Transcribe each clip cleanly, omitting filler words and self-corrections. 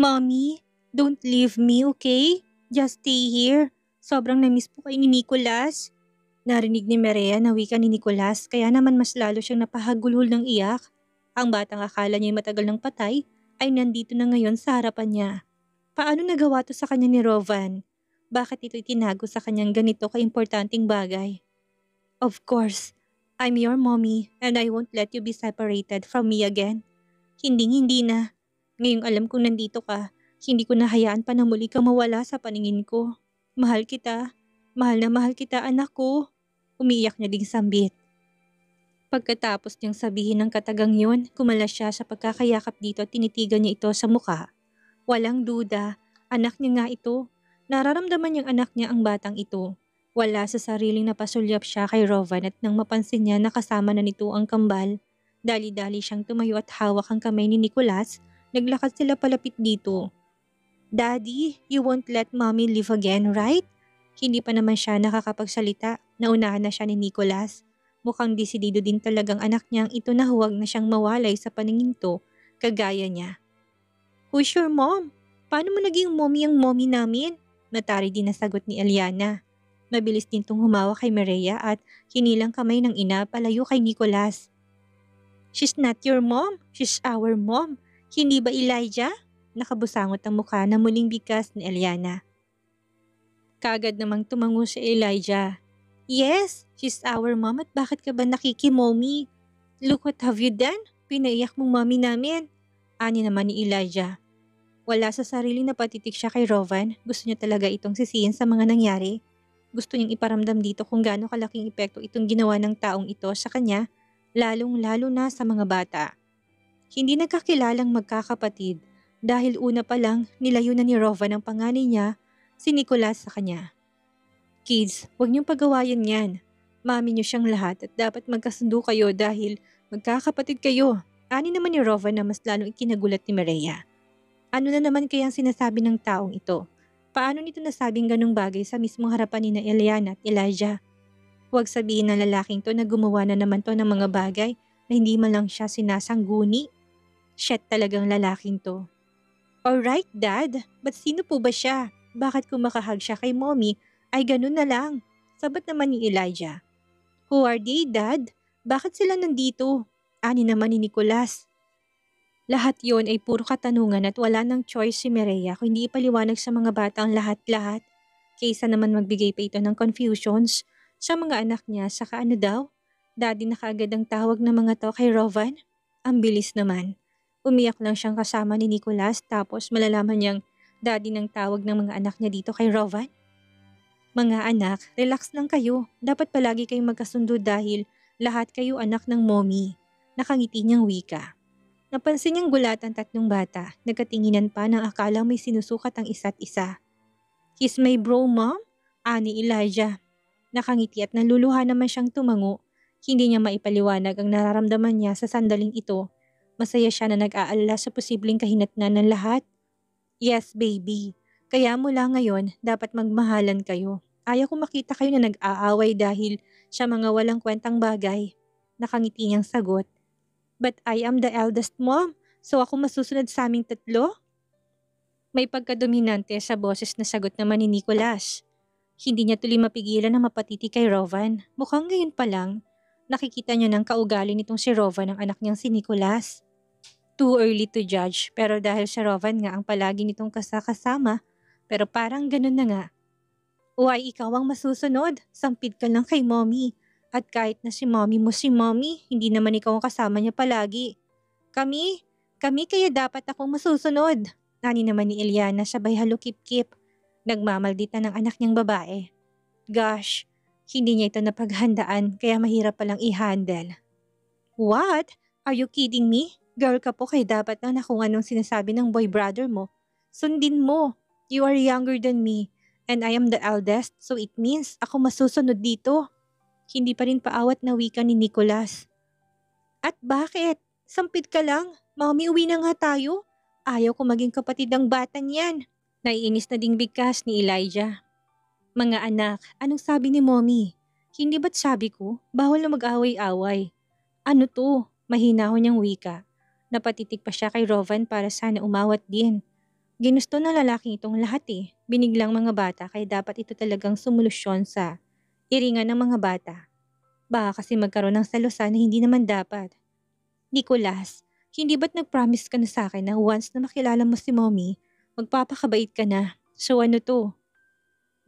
Mommy, don't leave me, okay? Just stay here. Sobrang na-miss po kayo ni Nicholas. Narinig ni Maria na wika ni Nicholas kaya naman mas lalo siyang napahagulhol ng iyak. Ang batang akala niya'y matagal ng patay ay nandito na ngayon sa harapan niya. Paano nagawa to sa kanya ni Rovan? Bakit ito itinago sa kanyang ganito kaimportanteng bagay? Of course, I'm your mommy and I won't let you be separated from me again. Hindi na. Ngayong alam kong nandito ka, hindi ko nahayaan pa na muli kang mawala sa paningin ko. Mahal kita. Mahal na mahal kita, anak ko. Umiiyak niya ding sambit. Pagkatapos niyang sabihin ng katagang yun, kumalas siya sa pagkakayakap dito at tinitigan niya ito sa muka. Walang duda, anak niya nga ito. Nararamdaman niyang anak niya ang batang ito. Wala sa sariling napasulyap siya kay Rovan at nang mapansin niya na kasama na nito ang kambal. Dali-dali siyang tumayo at hawak ang kamay ni Nicholas. Naglakad sila palapit dito. Daddy, you won't let mommy live again, right? Hindi pa naman siya nakakapagsalita. Naunahan na siya ni Nicholas. Mukhang desidido din talagang anak niyang ito na huwag na siyang mawalay sa paningin to, kagaya niya. Who's your mom? Paano mo naging mommy ang mommy namin? Natari din na sagot ni Eliana. Mabilis din tong humawak kay Maria at hinilang kamay ng ina palayo kay Nicholas. She's not your mom, she's our mom. Hindi ba Elijah? Nakabusangot ang mukha na muling bigkas ni Eliana. Kagad namang tumango si Elijah. Yes, she's our mom at bakit ka ba nakikimomi? Look what have you done? Pinaiyak mong mommy namin. Ani naman ni Elijah. Wala sa sarili na patitik siya kay Rovan. Gusto niya talaga itong sisihin sa mga nangyari. Gusto niyang iparamdam dito kung gaano kalaking epekto itong ginawa ng taong ito sa kanya, lalong-lalo na sa mga bata. Hindi nagkakilalang magkakapatid dahil una pa lang nilayo na ni Rovan ang panganay niya, si Nicholas sa kanya. Kids, huwag niyong pagawayan yan. Mami niyo siyang lahat at dapat magkasundo kayo dahil magkakapatid kayo. Ani naman ni Rovan na mas lalong ikinagulat ni Maria. Ano na naman kaya ang sinasabi ng taong ito? Paano nito nasabing ganong bagay sa mismong harapan ni na Eliana at Elijah? Huwag sabihin ng lalaking to na gumawa na naman to ng mga bagay na hindi man lang siya sinasangguni. Shit talagang lalaking to. Alright, Dad. But sino po ba siya? Bakit kung makahag siya kay Mommy ay ganun na lang? Sabat naman ni Elijah. Who are they, Dad? Bakit sila nandito? Ani naman ni Nicholas. Lahat yon ay puro katanungan at wala nang choice si Mireya kung hindi ipaliwanag sa mga bata ang lahat-lahat. Kaysa naman magbigay pa ito ng confusions sa mga anak niya saka ano daw? Daddy na kaagad ang tawag ng mga to kay Rovan? Ang bilis naman. Umiyak lang siyang kasama ni Nicholas tapos malalaman niyang daddy ng tawag ng mga anak niya dito kay Rovan? Mga anak, relax lang kayo. Dapat palagi kayong magkasundo dahil lahat kayo anak ng mommy. Nakangiti niyang wika. Napansin niyang gulat ang tatlong bata. Nagkatinginan pa ng akala may sinusukat ang isa't isa. He's my bro, mom? Ani Elijah. Nakangiti at naluluha naman siyang tumango. Hindi niya maipaliwanag ang nararamdaman niya sa sandaling ito. Masaya siya na nag-aalala sa posibleng kahinatnan ng lahat. Yes, baby. Kaya mula ngayon, dapat magmahalan kayo. Ayaw ko makita kayo na nag-aaway dahil sa mga walang kwentang bagay. Nakangiti niyang sagot. But I am the eldest, mom. So ako masusunod sa aming tatlo? May pagkadominante sa boses na sagot naman ni Nicholas. Hindi niya tuloy mapigilan na mapatiti kay Rovan. Mukhang ngayon pa lang, nakikita niya ng kaugali nitong si Rovan ang anak niyang si Nicholas. Too early to judge pero dahil si Rovan nga ang palagi nitong kasakasama, pero parang ganun na nga. O ay ikaw ang masusunod, sampid ka lang kay mommy. At kahit na si mommy mo si mommy, hindi naman ikaw ang kasama niya palagi. Kami kaya dapat akong masusunod. Nani naman ni Eliana sabay halukip-kip. Nagmamaldita ng anak niyang babae. Gosh, hindi niya ito napaghandaan kaya mahirap palang i-handle. What? Are you kidding me? Girl ka po kaya dapat na kung anong sinasabi ng boy brother mo. Sundin mo. You are younger than me and I am the eldest so it means ako masusunod dito. Hindi pa rin paawat na wika ni Nicholas. At bakit? Sampid ka lang. Mommy, uwi na nga tayo. Ayaw ko maging kapatid ng batang yan. Naiinis na ding bigkas ni Elijah. Mga anak, anong sabi ni mommy? Hindi ba't sabi ko, bawal na mag-away-away. Ano to? Mahina ho niyang wika. Napatitig pa siya kay Rovan para sana umawat din. Ginusto ng lalaking itong lahat Biniglang mga bata kaya dapat ito talagang sumulusyon sa iringan ng mga bata. Baka kasi magkaroon ng salusan na hindi naman dapat. Nicholas, hindi ba't nag-promise ka na sa akin na once na makilala mo si mommy, magpapakabait ka na? So ano to?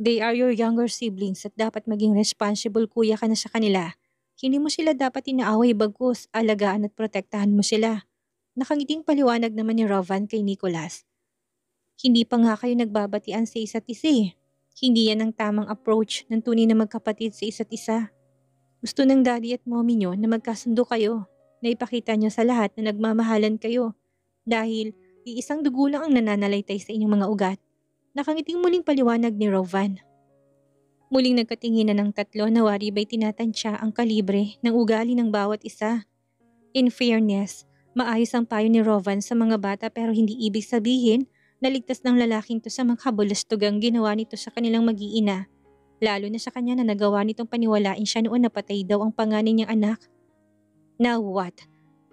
They are your younger siblings at dapat maging responsible kuya ka na sa kanila. Hindi mo sila dapat inaaway bagkus, alagaan at protektahan mo sila. Nakangiting paliwanag naman ni Rovan kay Nicholas. Hindi pa nga kayo nagbabatian sa isa't isa Hindi yan ang tamang approach ng tunay na magkapatid sa isa't isa. Gusto ng daddy at mommy nyo na magkasundo kayo, na ipakita nyo sa lahat na nagmamahalan kayo. Dahil iisang dugo lang ang nananalaytay sa inyong mga ugat. Nakangiting muling paliwanag ni Rovan. Muling nagkatinginan ng tatlo na wari ba'y tinatansya ang kalibre ng ugali ng bawat isa. In fairness, maayos ang payo ni Rovan sa mga bata pero hindi ibig sabihin na ligtas ng lalaking to sa mga kabulastugang ginawa nito sa kanilang mag-iina. Lalo na sa kanya na nagawa nitong paniwalain siya noon na patay daw ang panganay niyang anak. Now what?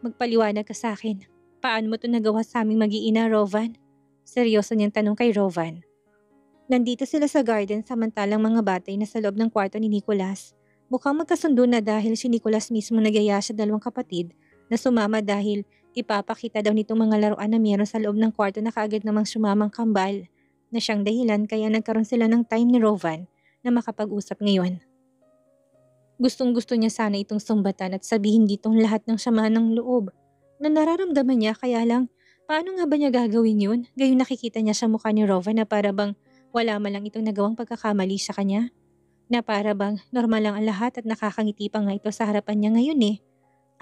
Magpaliwanag ka sa akin. Paano mo to nagawa sa aming mag-iina, Rovan? Seryoso niyang tanong kay Rovan. Nandito sila sa garden samantalang mga batay na sa loob ng kwarto ni Nicholas. Mukhang magkasundo na dahil si Nicholas mismo nagyaya sa dalawang kapatid na sumama dahil ipapakita daw nitong mga laruan na meron sa loob ng kwarto na kaagad namang sumamang kambal na siyang dahilan kaya nagkaroon sila ng time ni Rovan na makapag-usap ngayon. Gustong-gusto niya sana itong sumbatan at sabihin ditong lahat ng sama ng loob na nararamdaman niya kaya lang paano nga ba niya gagawin yun? Gayon nakikita niya sa mukha ni Rovan na para bang wala man lang itong nagawang pagkakamali sa kanya. Na para bang normal lang ang lahat at nakakangiti pa nga ito sa harapan niya ngayon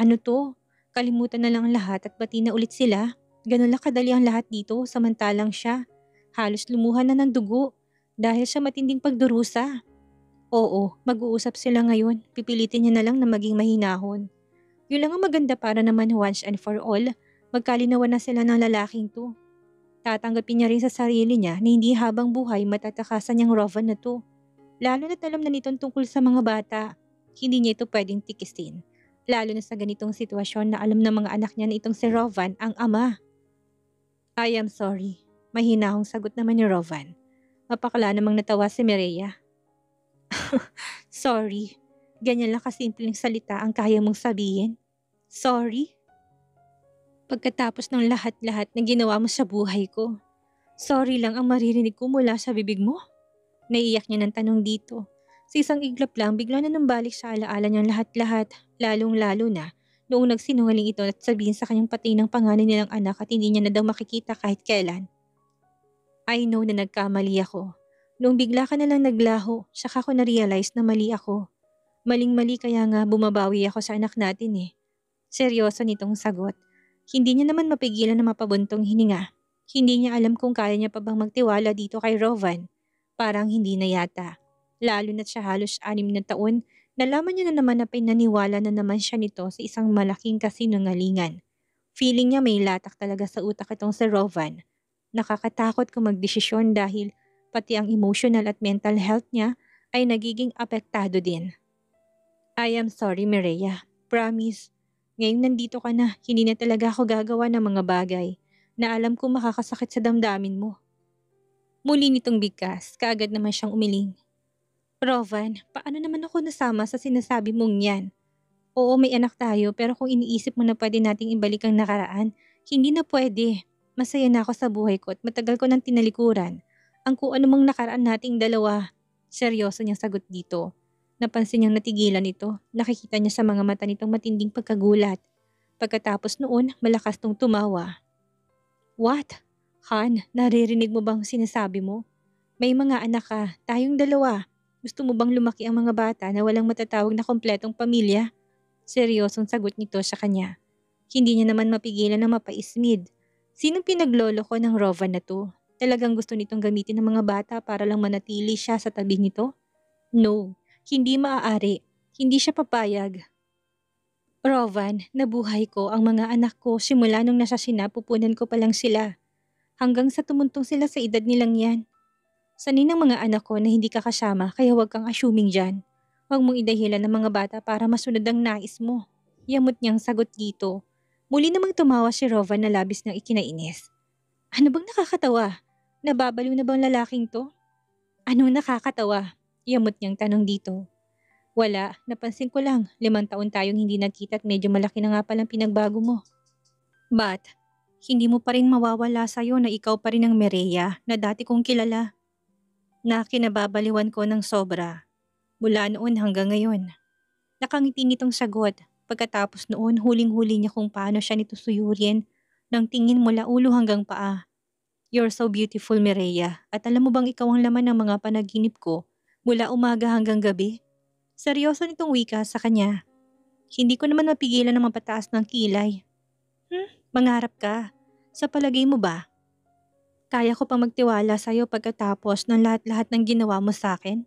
Ano to? Kalimutan na lang ang lahat at bati na ulit sila. Ganun lang kadali ang lahat dito samantalang siya. Halos lumuhan na ng dugo dahil sa matinding pagdurusa. Oo, mag-uusap sila ngayon. Pipilitin niya na lang na maging mahinahon. Yun lang ang maganda para naman once and for all. Magkalinawan na sila ng lalaking to. Tatanggapin niya rin sa sarili niya na hindi habang buhay matatakasan niyang Rovan na to. Lalo na't alam na nitong tungkol sa mga bata. Hindi niya ito pwedeng tikisin. Lalo na sa ganitong sitwasyon na alam ng mga anak niya na itong si Rovan ang ama. I am sorry. Mahinahong sagot naman ni Rovan. Mapakala namang natawa si Mireya. Sorry. Ganyan lang kasimpleng salita ang kaya mong sabihin. Sorry? Pagkatapos ng lahat-lahat na ginawa mo sa buhay ko. Sorry lang ang maririnig ko mula sa bibig mo. Naiyak niya ng tanong dito. Sa isang iglap lang, bigla na nambalik sa alaala niyang lahat-lahat, lalong-lalo na noong nagsinungaling ito at sabihin sa kanyang patay ng panganay nilang anak at hindi niya na daw makikita kahit kailan. I know na nagkamali ako. Noong bigla ka na lang naglaho, saka ko na-realize na mali ako. Maling-mali kaya nga bumabawi ako sa anak natin Seryoso nitong sagot. Hindi niya naman mapigilan na mapabuntong hininga. Hindi niya alam kung kaya niya pa bang magtiwala dito kay Rovan. Parang hindi na yata. Lalo na't siya halos 6 na taon, nalaman niya na naman na pinaniwala na naman siya nito sa isang malaking kasinungalingan. Feeling niya may latak talaga sa utak itong si Rovan. Nakakatakot kung magdesisyon dahil pati ang emotional at mental health niya ay nagiging apektado din. I am sorry, Mireya. Promise. Ngayong nandito ka na, hindi na talaga ako gagawa ng mga bagay na alam kong makakasakit sa damdamin mo. Muli nitong bigkas, kaagad naman siyang umiling. Rovan, paano naman ako nasama sa sinasabi mong yan? Oo, may anak tayo pero kung iniisip mo na pwede nating ibalik ang nakaraan, hindi na pwede. Masaya na ako sa buhay ko at matagal ko nang tinalikuran. Ang kung anumang nakaraan nating dalawa. Seryoso niyang sagot dito. Napansin niyang natigilan ito. Nakikita niya sa mga mata nitong matinding pagkagulat. Pagkatapos noon, malakas tong tumawa. What? Han, naririnig mo bang sinasabi mo? May mga anak ka, tayong dalawa. Gusto mo bang lumaki ang mga bata na walang matatawag na kompletong pamilya? Seryosong sagot nito sa kanya. Hindi niya naman mapigilan na mapaismid. Sinong pinaglolo ko ng Rovan na to? Talagang gusto nitong gamitin ng mga bata para lang manatili siya sa tabi nito? No. Hindi maaari. Hindi siya papayag. Rovan, nabuhay ko ang mga anak ko simula nung nasa sinapupunan ko pa lang sila. Hanggang sa tumuntong sila sa edad nilang yan. Sanay ng mga anak ko na hindi ka kasama kaya huwag kang assuming dyan. Huwag mong idahilan ng mga bata para masunod ang nais mo. Yamot niyang sagot dito. Muli namang tumawa si Rovan na labis niyang ikinainis. Ano bang nakakatawa? Nababaliw na bang lalaking to? Anong nakakatawa? Yamot niyang tanong dito. Wala, napansin ko lang, 5 taon tayong hindi nagkita at medyo malaki na nga palang pinagbago mo. But, hindi mo pa rin mawawala sa'yo na ikaw pa rin ang Mireya na dati kong kilala. Na kinababaliwan ko ng sobra. Mula noon hanggang ngayon. Nakangiti nitong sagot. Pagkatapos noon, huling-huli niya kung paano siya nito suyurin ng tingin mula ulo hanggang paa. You're so beautiful, Mireya. At alam mo bang ikaw ang laman ng mga panaginip ko mula umaga hanggang gabi? Seryoso nitong wika sa kanya. Hindi ko naman mapigilan na mapataas ng kilay. Mangarap ka. Sa palagay mo ba? Kaya ko pang magtiwala sa'yo pagkatapos ng lahat-lahat ng ginawa mo sa akin?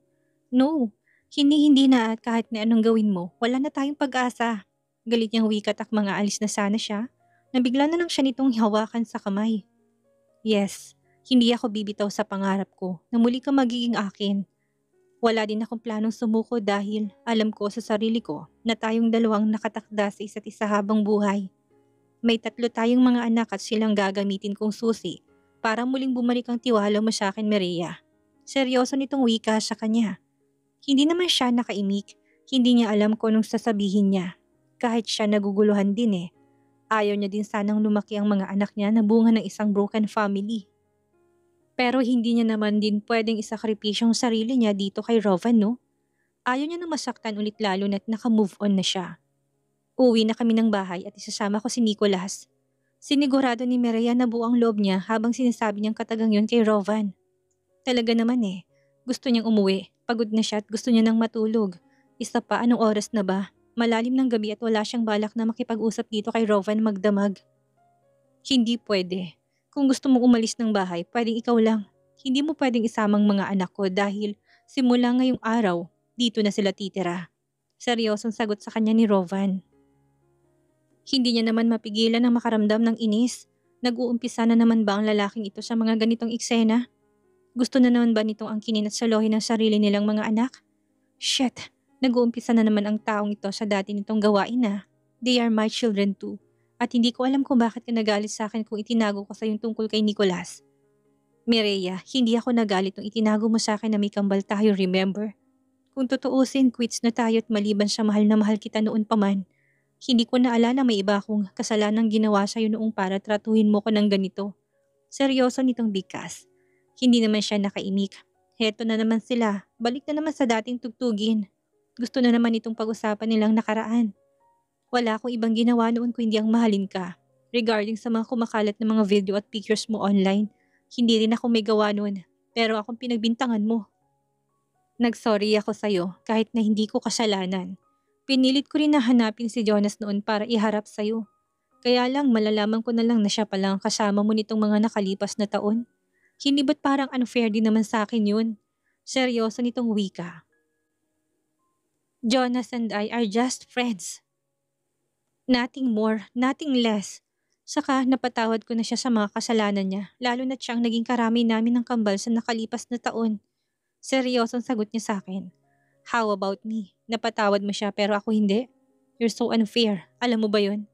No, hindi na at kahit na anong gawin mo, wala na tayong pag-asa. Galit niyang wikat at mga alis na sana siya, nabigla na lang siya nitong hawakan sa kamay. Yes, hindi ako bibitaw sa pangarap ko na muli ka magiging akin. Wala din akong planong sumuko dahil alam ko sa sarili ko na tayong dalawang nakatakda sa isa't isa habang buhay. May 3 tayong mga anak at silang gagamitin kong susi para muling bumalik ang tiwala mo sa akin, Maria. Seryoso nitong wika sa kanya. Hindi naman siya nakaimik, hindi niya alam kung anong sasabihin niya. Kahit siya naguguluhan din eh. Ayaw niya din sanang lumaki ang mga anak niya na bunga ng isang broken family. Pero hindi niya naman din pwedeng isakripisyo ang sarili niya dito kay Rovan, no? Ayaw niya na masaktan ulit lalo na't naka-move on na siya. Uwi na kami ng bahay at isasama ko si Nicholas. Sinigurado ni Mireya na buo ang loob niya habang sinasabi niyang katagang yun kay Rovan. Talaga naman eh. Gusto niyang umuwi. Pagod na siya at gusto niya nang matulog. Isa pa, anong oras na ba? Malalim ng gabi at wala siyang balak na makipag-usap dito kay Rovan magdamag. Hindi pwede. Kung gusto mong umalis ng bahay, pwedeng ikaw lang. Hindi mo pwedeng isamang mga anak ko dahil simula ngayong araw, dito na sila titira. Seryosong sagot sa kanya ni Rovan. Hindi niya naman mapigilan ang makaramdam ng inis. Nag-uumpisa na naman ba ang lalaking ito sa mga ganitong eksena? Gusto na naman ba nitong angkinin at salohin ang sarili nilang mga anak? Shit, nag-uumpisa na naman ang taong ito sa dati nitong gawain na. They are my children too. At hindi ko alam kung bakit ka nagalit sa akin kung itinago ko sa yung tungkol kay Nicholas. Mireya, hindi ako nagalit nung itinago mo sa akin na may kambal tayo, remember? Kung tutuusin, quits na tayo at maliban sa mahal na mahal kita noon pa man. Hindi ko naalala may iba akong kasalanang ginawa sa'yo noong para tratuhin mo ko ng ganito. Seryoso nitong bigkas. Hindi naman siya nakaimik. Heto na naman sila. Balik na naman sa dating tugtugin. Gusto na naman itong pag-usapan nilang nakaraan. Wala akong ibang ginawa noon kung hindi ang mahalin ka. Regarding sa mga kumakalat na mga video at pictures mo online, hindi rin ako may gawa noon. Pero akong pinagbintangan mo. Nagsorry ako sa'yo kahit na hindi ko kasalanan. Pinilit ko rin na hanapin si Jonas noon para iharap sa'yo. Kaya lang malalaman ko na lang na siya palang kasama mo nitong mga nakalipas na taon. Hindi ba't parang unfair din naman sa akin yun? Seryoso nitong wika. Jonas and I are just friends. Nothing more, nothing less. Saka napatawad ko na siya sa mga kasalanan niya, lalo na siyang naging karami namin ng kambal sa nakalipas na taon. Seryosong sagot niya sa akin. How about me? Napatawad mo siya pero ako hindi? You're so unfair. Alam mo ba yun?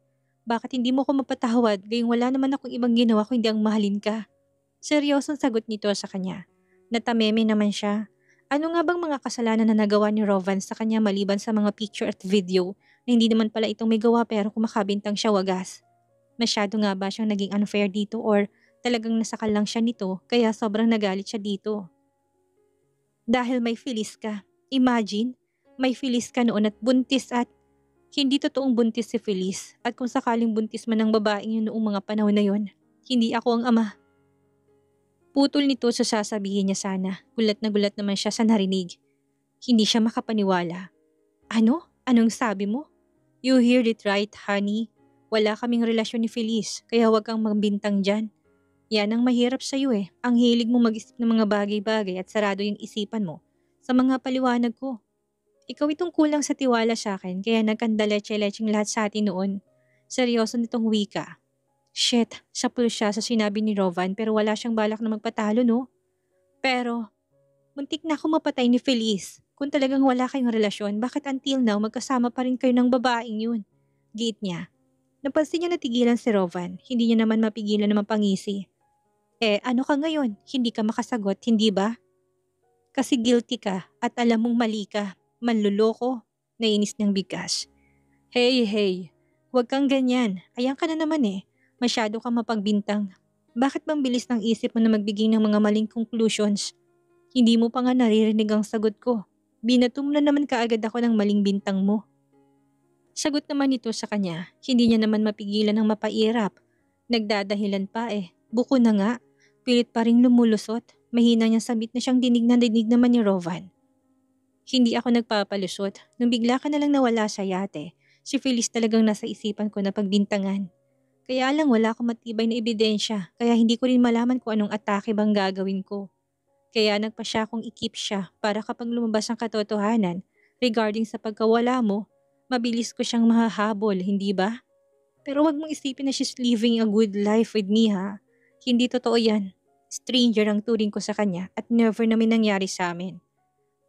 Bakit hindi mo ko mapatawad gayong wala naman akong ibang ginawa kung hindi ang mahalin ka? Seryosong sagot nito sa kanya. Natameme naman siya. Ano nga bang mga kasalanan na nagawa ni Rovan sa kanya maliban sa mga picture at video na hindi naman pala itong may gawa pero kumakabintang siya wagas? Masyado nga ba siyang naging unfair dito or talagang nasakal lang siya nito kaya sobrang nagalit siya dito? Dahil may Feliz ka. Imagine, may Feliz ka noon at buntis at hindi totoong buntis si Feliz at kung sakaling buntis man ang babaeng yun noong mga panahon na yun, hindi ako ang ama. Putol nito sa sasabihin niya sana. Gulat na gulat naman siya sa narinig. Hindi siya makapaniwala. Ano? Anong sabi mo? You heard it right, honey. Wala kaming relasyon ni Feliz, kaya huwag kang magbintang dyan. Yan ang mahirap sa'yo eh. Ang hilig mo mag-isip ng mga bagay-bagay at sarado yung isipan mo sa mga paliwanag ko. Ikaw itong kulang sa tiwala sa akin kaya nagkandaleche-lecheng lahat sa atin noon. Seryoso nitong wika. Shit, sapul siya sa sinabi ni Rovan pero wala siyang balak na magpatalo no? Pero, muntik na ako mapatay ni Feliz. Kung talagang wala kayong relasyon, bakit until now magkasama pa rin kayo ng babaeng yun? Giit niya. Napansin niya na tigilan si Rovan, hindi niya naman mapigilan na mapangisi. Ano ka ngayon? Hindi ka makasagot, hindi ba? Kasi guilty ka at alam mong mali ka. Manluloko. Nainis niyang bigkas. Hey, hey. Huwag kang ganyan. Ayan ka na naman eh. Masyado kang mapagbintang. Bakit bang bilis ng isip mo na magbigay ng mga maling conclusions? Hindi mo pa nga naririnig ang sagot ko. Binato mo na naman kaagad ako ng maling bintang mo. Sagot naman nito sa kanya, hindi niya naman mapigilan ng mapairap. Nagdadahilan pa eh. Buko na nga. Pilit pa ring lumulusot. Mahina niyang sabit na siyang dinig na dinig naman ni Rovan. Hindi ako nagpapalusot. Nung bigla ka na lang nawala sa yate, si Feliz talagang nasa isipan ko na pagbintangan. Kaya lang wala akong matibay na ebidensya, kaya hindi ko rin malaman kung anong atake bang gagawin ko. Kaya nagpa siya kung i-keep siya para kapag lumabas ang katotohanan regarding sa pagkawala mo, mabilis ko siyang mahahabol, hindi ba? Pero wag mong isipin na she's living a good life with me ha. Hindi totoo yan. Stranger ang turing ko sa kanya at never namin nangyari sa amin.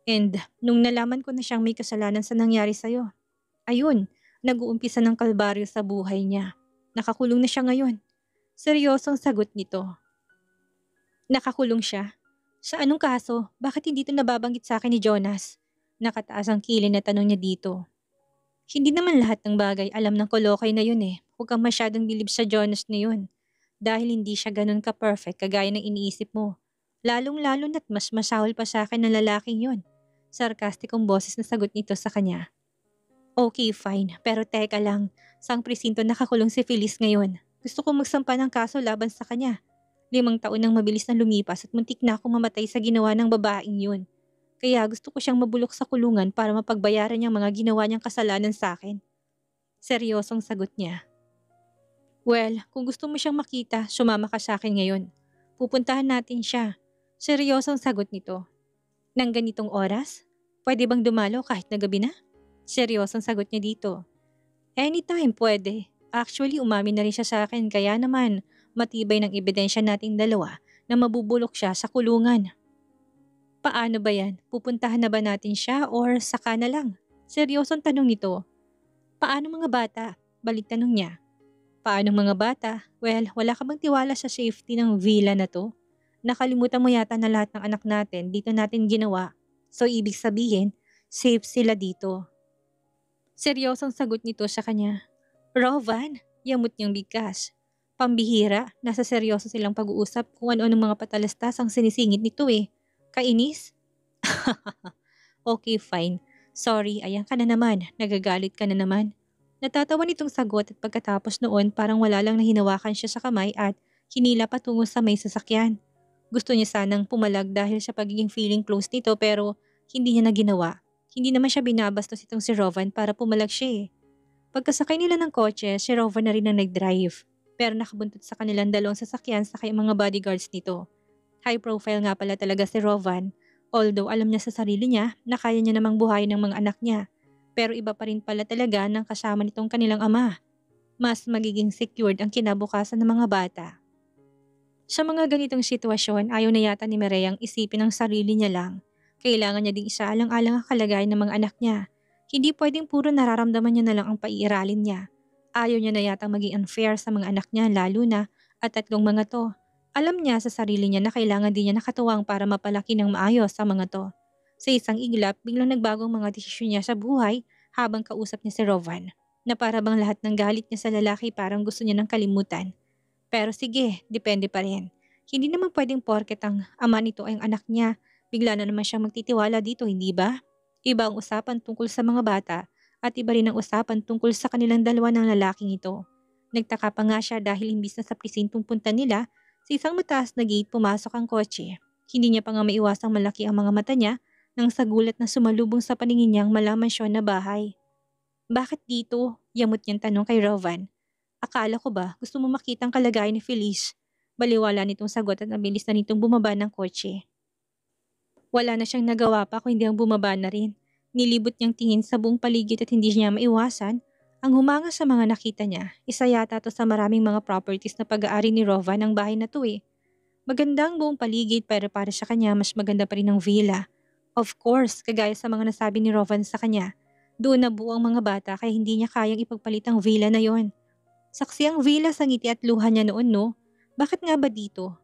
And nung nalaman ko na siyang may kasalanan sa nangyari sa'yo, ayun, nag-uumpisa ng kalbaryo sa buhay niya. Nakakulong na siya ngayon. Seryosong sagot nito. Nakakulong siya? Sa anong kaso? Bakit hindi ito nababanggit sa akin ni Jonas? Nakataas ang kilay na tanong niya dito. Hindi naman lahat ng bagay alam ng Kolokay na yun eh. Huwag kang masyadong bilib sa Jonas na yun. Dahil hindi siya ganun ka-perfect kagaya ng iniisip mo. Lalong-lalo na't mas masahol pa sa akin ng lalaking yun. Sarkastikong boses na sagot nito sa kanya. Okay, fine. Pero teka lang. Saang presinto nakakulong si Feliz ngayon? Gusto kong magsampa ng kaso laban sa kanya. 5 taon nang mabilis na lumipas at muntik na akong mamatay sa ginawa ng babaeng yun. Kaya gusto ko siyang mabulok sa kulungan para mapagbayaran niyang mga ginawa niyang kasalanan sa akin. Seryosong sagot niya. Well, kung gusto mo siyang makita, sumama ka sa akin ngayon. Pupuntahan natin siya. Seryosong sagot nito. Nang ganitong oras? Pwede bang dumalo kahit na gabi na? Seryosong sagot niya dito. Anytime pwede. Actually, umamin na rin siya sa akin kaya naman matibay ng ebidensya nating dalawa na mabubulok siya sa kulungan. Paano ba yan? Pupuntahan na ba natin siya or saka na lang? Seryosong tanong nito. Paano mga bata? Balik tanong niya. Paano mga bata? Well, wala ka bang tiwala sa safety ng villa na to? Nakalimutan mo yata na lahat ng anak natin dito natin ginawa. So ibig sabihin, safe sila dito. Seryosong sagot nito sa kanya. Rovan, yamot niyang bigkas. Pambihira, nasa seryoso silang pag-uusap kung ano-anong mga patalastas ang sinisingit nito eh. Kainis? Okay, fine. Sorry, ayan ka na naman. Nagagalit ka na naman. Natatawa nitong sagot at pagkatapos noon parang wala lang na hinawakan siya sa kamay at hinila patungo sa may sasakyan. Gusto niya sanang pumalag dahil sa pagiging feeling close nito pero hindi niya na ginawa. Hindi naman siya binabastos itong si Rovan para pumalag siya eh. Pagkasakay nila ng kotse, si Rovan na rin ang nag-drive. Pero nakabuntot sa kanilang dalawang sasakyan sa kayang mga bodyguards nito. High profile nga pala talaga si Rovan. Although alam niya sa sarili niya na kaya niya namang buhayin ng mga anak niya. Pero iba pa rin pala talaga ng kasama nitong kanilang ama. Mas magiging secured ang kinabukasan ng mga bata. Sa mga ganitong sitwasyon, ayaw na yata ni Mireya ang isipin ng sarili niya lang. Kailangan niya ding isaalang-alang ang kalagayan ng mga anak niya. Hindi pwedeng puro nararamdaman niya na lang ang paiiralin niya. Ayaw niya na yata maging unfair sa mga anak niya lalo na at tatlong mga to. Alam niya sa sarili niya na kailangan din niya nakatuwang para mapalaki ng maayos sa mga to. Sa isang iglap, biglang nagbagong mga desisyon niya sa buhay habang kausap niya si Rovan. Na para bang lahat ng galit niya sa lalaki parang gusto niya ng kalimutan. Pero sige, depende pa rin. Hindi naman pwedeng porket ang ama nito ay ang anak niya. Bigla na naman siyang magtitiwala dito, hindi ba? Iba ang usapan tungkol sa mga bata at iba rin ang usapan tungkol sa kanilang dalawa ng lalaking ito. Nagtaka pa nga siya dahil imbis na sa presintong punta nila, sa isang mataas na gate pumasok ang kotse. Hindi niya pa nga maiwasang malaki ang mga mata niya nang sa gulat na sumalubong sa paningin niyang malaman siya na bahay. Bakit dito? Yamot niyang tanong kay Rovan. Akala ko ba gusto mo makita ang kalagayan ni Feliz? Baliwala nitong sagot at mabilis na nitong bumaba ng kotse. Wala na siyang nagawa pa kung hindi ang bumaba na rin. Nilibot niyang tingin sa buong paligid at hindi niya maiwasan ang humanga sa mga nakita niya. Isa yata to sa maraming mga properties na pag-aari ni Rovan ang bahay na to eh. Maganda ang buong paligid pero para sa kanya mas maganda pa rin ang villa. Of course, kagaya sa mga nasabi ni Rovan sa kanya, doon na buo ang mga bata kaya hindi niya kayang ipagpalit ang villa na yon. Saksi ang villa sa ngiti at luha niya noon no? Bakit nga ba dito?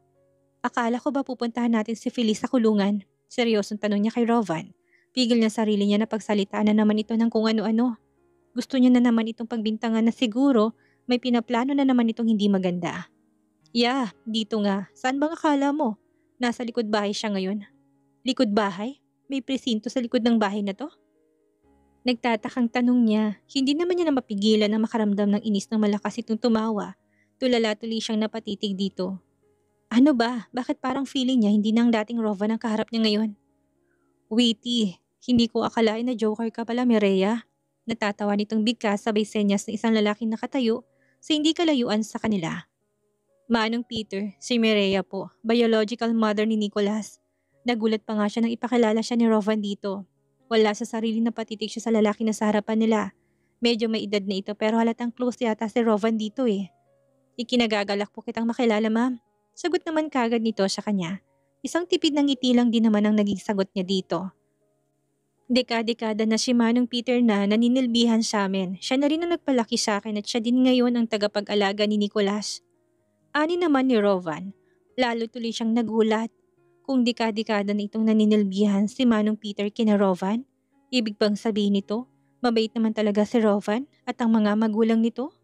Akala ko ba pupuntahan natin si Feliz sa kulungan? Seryosong tanong niya kay Rovan. Pigil niya sarili niya na pagsalitaan na naman ito ng kung ano-ano. Gusto niya na naman itong pagbintangan na siguro may pinaplano na naman itong hindi maganda. Yeah, dito nga. Saan bang akala mo? Nasa likod bahay siya ngayon. Likod bahay? May presinto sa likod ng bahay na to? Nagtatakang tanong niya. Hindi naman niya na mapigilan na makaramdam ng inis ng malakas itong tumawa. Tulala tuloy siyang napatitig dito. Ano ba? Bakit parang feeling niya hindi nang dating Rovan ang kaharap niya ngayon? Witty, hindi ko akalain na joker ka pala, Mireya. Natatawa nitong bigkas sabay senyas ng isang lalaking nakatayo sa hindi kalayuan sa kanila. Manong Peter, si Mireya po, biological mother ni Nicholas. Nagulat pa nga siya nang ipakilala siya ni Rovan dito. Wala sa sarili na patitig siya sa lalaki na sa harapan nila. Medyo may edad na ito pero halatang close yata si Rovan dito eh. Ikinagagalak po kitang makilala, ma'am. Sagot naman kagad nito sa kanya. Isang tipid ng ngiti lang din naman ang naging sagot niya dito. Dekada-dekada na si Manong Peter na naninilbihan sa amin. Siya na rin ang nagpalaki sa akin at siya din ngayon ang tagapag-alaga ni Nicholas. Ani naman ni Rovan. Lalo tuloy siyang nagulat. Kung dekada-dekada na itong naninilbihan si Manong Peter kina Rovan, ibig bang sabihin nito, mabait naman talaga si Rovan at ang mga magulang nito?